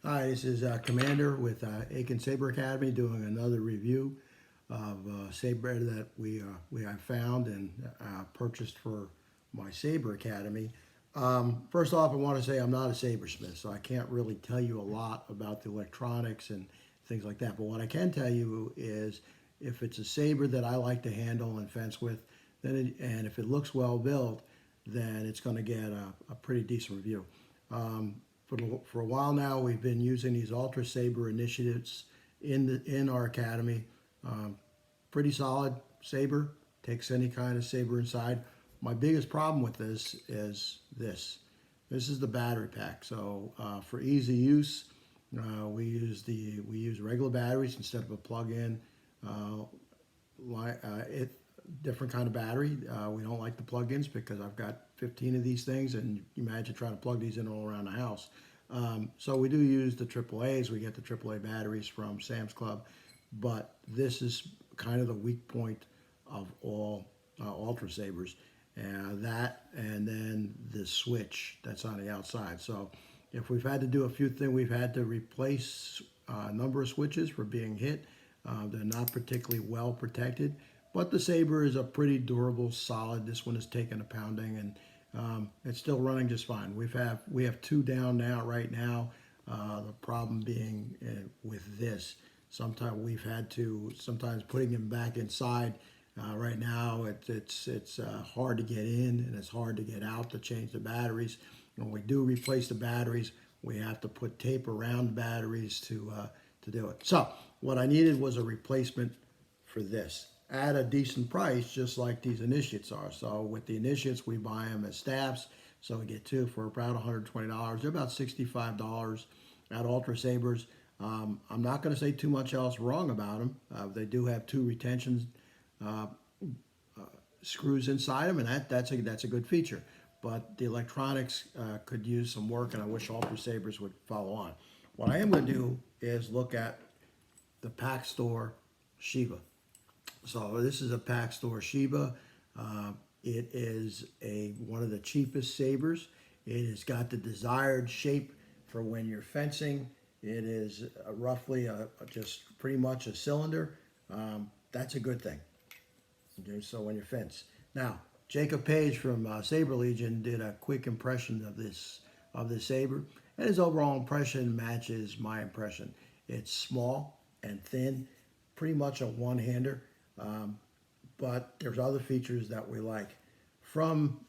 Hi, this is Commander with Saber Academy doing another review of Saber that we I found and purchased for my Saber Academy. First off, I want to say I'm not a sabersmith, so I can't really tell you a lot about the electronics and things like that. But what I can tell you is if it's a saber that I like to handle and fence with, and if it looks well built, then it's going to get a pretty decent review. For a while now, we've been using these Ultra Saber initiatives in our academy. Um, Pretty solid saber, takes any kind of saber inside. My biggest problem with this is this. This is the battery pack. So for easy use, we use regular batteries instead of a plug-in uh, it different kind of battery. We don't like the plug-ins because I've got 15 of these things, and you imagine trying to plug these in all around the house. So we do use the AAAs. We get the AAA batteries from Sam's Club, but this is kind of the weak point of all Ultra Sabers. That and then the switch that's on the outside. So if we've had to do a few things, we've had to replace a number of switches for being hit. They're not particularly well protected, but the Saber is a pretty durable, solid. This one is taking a pounding, and it's still running just fine. We have two down now right now. The problem being with this, sometimes we've had to putting them back inside. Right now, it's hard to get in and it's hard to get out to change the batteries. When we do replace the batteries, we have to put tape around the batteries to do it. So what I needed was a replacement for this at a decent price, just like these initiates are. So with the initiates, we buy them as staffs. So we get two for about $120. They're about $65 at Ultra Sabers. I'm not going to say too much else wrong about them. They do have two retention uh, screws inside them, and that's a good feature. But the electronics could use some work, and I wish Ultra Sabers would follow on. What I am going to do is look at the Pachstore Shiva. So this is a Pachstore Shiva. It is one of the cheapest sabers. It has got the desired shape for when you're fencing. It is roughly just pretty much a cylinder. That's a good thing. Okay, so when you fence. Now, Jacob Page from Saber Legion did a quick impression of this saber, and his overall impression matches my impression. It's small and thin, pretty much a one-hander, but there's other features that we like. From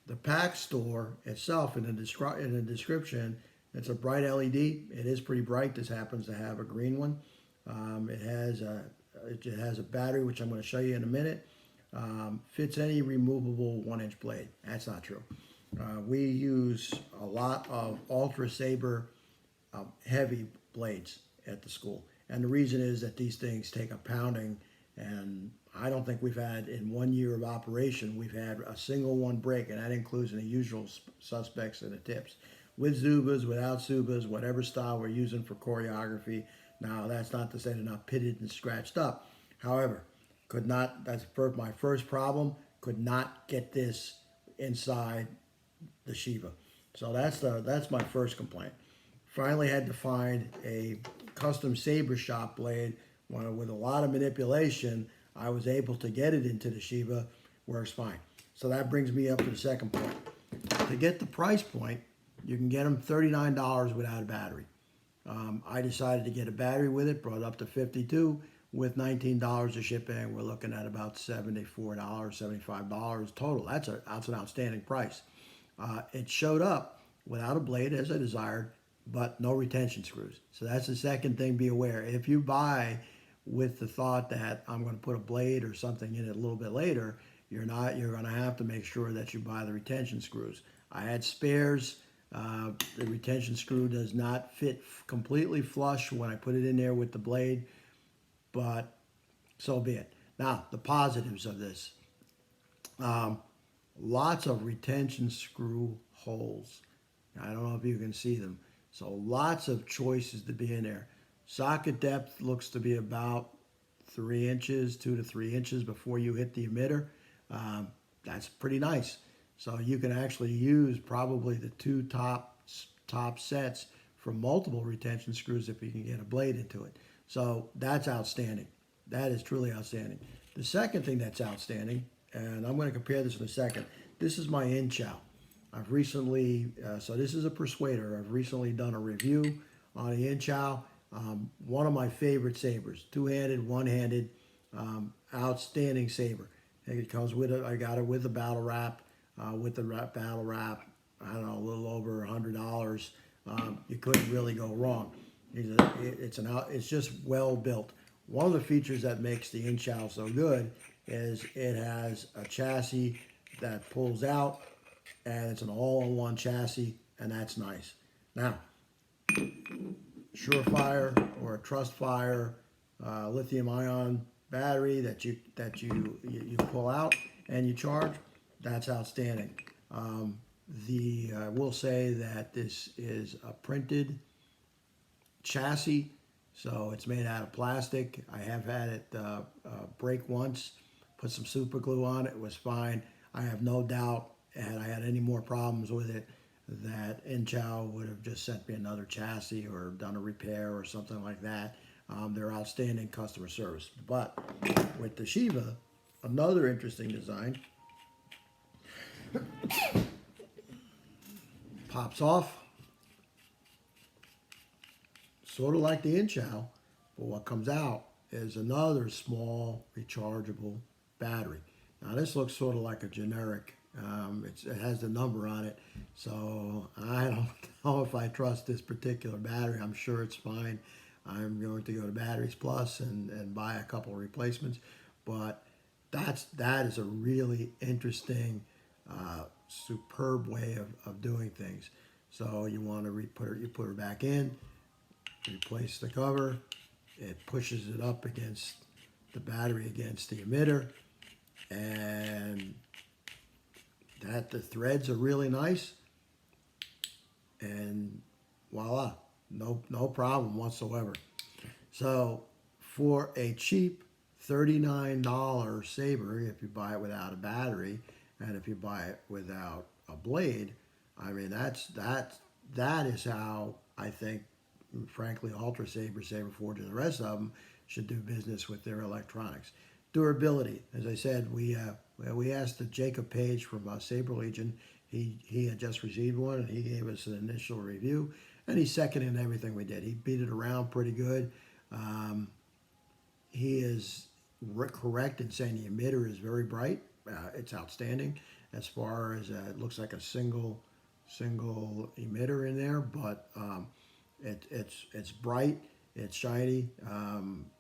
the Pachstore itself, in the description, it's a bright LED. It is pretty bright. This happens to have a green one. It has a battery, which I'm going to show you in a minute. Fits any removable 1-inch blade. That's not true. We use a lot of Ultra Saber heavy blades at the school. And the reason is that these things take a pounding, and I don't think we've had, in 1 year of operation, we've had a single one break, and that includes the usual suspects and the tips. With Zubas, without Zubas, whatever style we're using for choreography. Now, that's not to say they're not pitted and scratched up. However, that's my first problem, could not get this inside the Shiva. So that's my first complaint. Finally had to find a custom saber shop blade. With a lot of manipulation, I was able to get it into the Shiva. Works fine. So that brings me up to the second point. To get the price point, you can get them $39 without a battery. I decided to get a battery with it, brought it up to $52 with $19 of shipping. We're looking at about $74, $75 total. That's an outstanding price. It showed up without a blade as I desired, but no retention screws. So that's the second thing. Be aware. If you buy with the thought that I'm going to put a blade or something in it a little bit later, you're not. You're going to have to make sure that you buy the retention screws. I had spares. The retention screw does not fit completely flush when I put it in there with the blade, but so be it. Now, the positives of this. Lots of retention screw holes. I don't know if you can see them. So lots of choices to be in there. Socket depth looks to be about 3 inches, 2 to 3 inches before you hit the emitter. That's pretty nice. So you can actually use probably the two top sets for multiple retention screws if you can get a blade into it. So that's outstanding. That is truly outstanding. The second thing that's outstanding, and I'm going to compare this in a second, this is my in-chow. I've recently, so this is a persuader. I've recently done a review on the in-chow. One of my favorite sabers, two-handed, one-handed, outstanding saber. It comes with it. I got it with the battle wrap. With the battle wrap, I don't know, a little over $100. You couldn't really go wrong. It's just well built. One of the features that makes the in-chow so good is it has a chassis that pulls out, and it's an all-in-one chassis, and that's nice. Now, Surefire or a Trustfire lithium-ion battery that you pull out and you charge, that's outstanding. We'll say that this is a printed chassis, so it's made out of plastic. I have had it break once, put some super glue on it, it was fine. I have no doubt, had I had any more problems with it, that in-chow would have just sent me another chassis or done a repair or something like that. They're outstanding customer service. But with the Shiva, another interesting design, pops off, sort of like the in-chow, but what comes out is another small rechargeable battery. Now this looks sort of like a generic, it has the number on it, so I don't know if I trust this particular battery. I'm sure it's fine. I'm going to go to Batteries Plus and buy a couple of replacements, but that is a really interesting, superb way of doing things. So you want to put her back in, replace the cover, it pushes it up against the battery against the emitter, and the threads are really nice, and voila, no problem whatsoever. So for a cheap $39 Saber, if you buy it without a battery, and if you buy it without a blade, I mean that is how I think, frankly, Ultra Saber, Saber Forge, and the rest of them should do business with their electronics. Durability, as I said, we asked Jacob Page from Saber Legion. He had just received one, and he gave us an initial review, and he seconded everything we did. He beat it around pretty good. He is correct in saying the emitter is very bright. It's outstanding as far as it looks like a single emitter in there, but it's bright, it's shiny.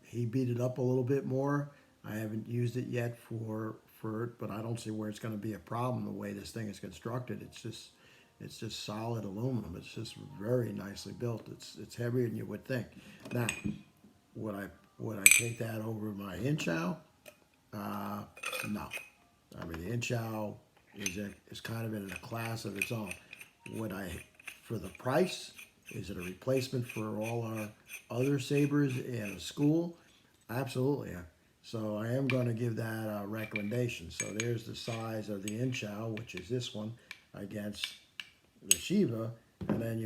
He beat it up a little bit more. I haven't used it yet for it, but I don't see where it's going to be a problem the way this thing is constructed. It's just solid aluminum. It's just very nicely built. It's heavier than you would think. Now, would I take that over my in-chow? No. I mean, the in-chow is kind of in a class of its own. For the price, is it a replacement for all our other Sabers in a school? Absolutely. So I am going to give that a recommendation. So there's the size of the in-chow, which is this one, against the Shiva, and then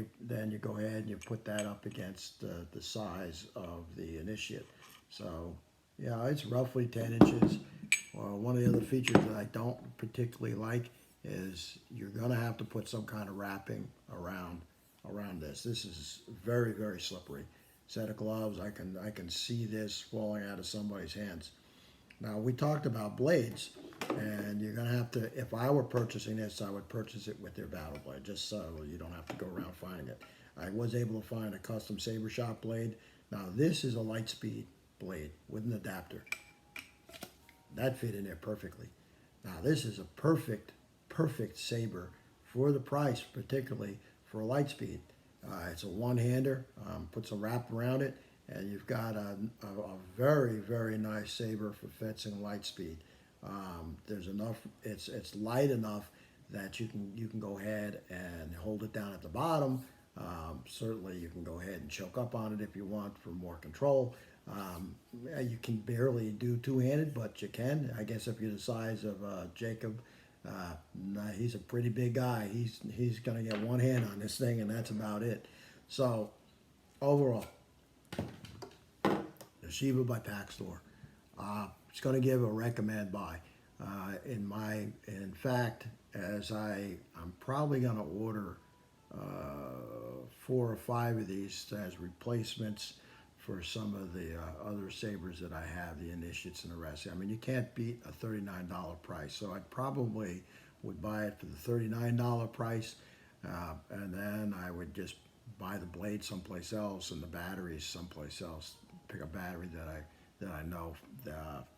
you go ahead and you put that up against the size of the Initiate. So yeah, it's roughly 10 inches. One of the other features that I don't particularly like is you're going to have to put some kind of wrapping around this. This is very, very slippery. Set of gloves, I can see this falling out of somebody's hands. Now, we talked about blades, and you're going to have to, if I were purchasing this, I would purchase it with their battle blade, just so you don't have to go around finding it. I was able to find a custom Saber Shop blade. Now, this is a Lightspeed blade with an adapter. That fit in there perfectly. Now, this is a perfect Saber for the price, particularly for a Lightspeed. It's a one-hander, put some wrap around it, and you've got a very, very nice Saber for fencing Lightspeed. There's enough, it's light enough that you can go ahead and hold it down at the bottom. Certainly you can go ahead and choke up on it if you want for more control. You can barely do two-handed, but you can. I guess if you're the size of Jacob, he's a pretty big guy. He's going to get one hand on this thing, and that's about it. So overall, the Shiva by Pachstore. It's going to give a recommend buy. In fact, I'm probably going to order 4 or 5 of these as replacements for some of the other sabers that I have, the initiates and the rest. I mean, you can't beat a $39 price, so I probably would buy it for the $39 price, and then I would just buy the blade someplace else and the batteries someplace else. Pick a battery that I know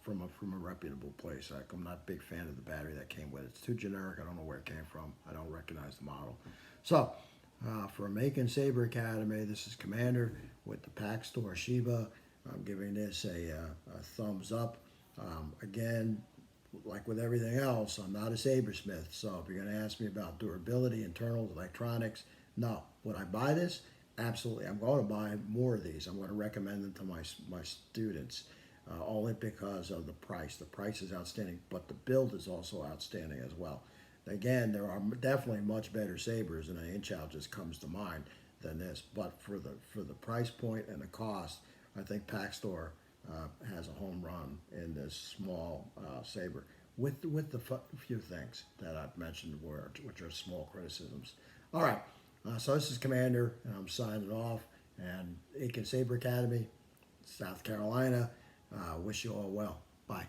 from a reputable place. I'm not a big fan of the battery that came with it. It's too generic. I don't know where it came from. I don't recognize the model. So, for Making Saber Academy, this is Commander with the Pachstore Shiva. I'm giving this a thumbs up. Again, like with everything else, I'm not a sabersmith. So if you're going to ask me about durability, internals, electronics, no. Would I buy this? Absolutely. I'm going to buy more of these. I'm going to recommend them to my students, only because of the price. The price is outstanding, but the build is also outstanding as well. Again, there are definitely much better sabers, and an inch-out just comes to mind than this. But for the price point and the cost, I think Pachstore has a home run in this small saber, with the few things that I've mentioned, which are small criticisms. All right, so this is Commander, and I'm signing off. And Aiken Saber Academy, South Carolina. Wish you all well. Bye.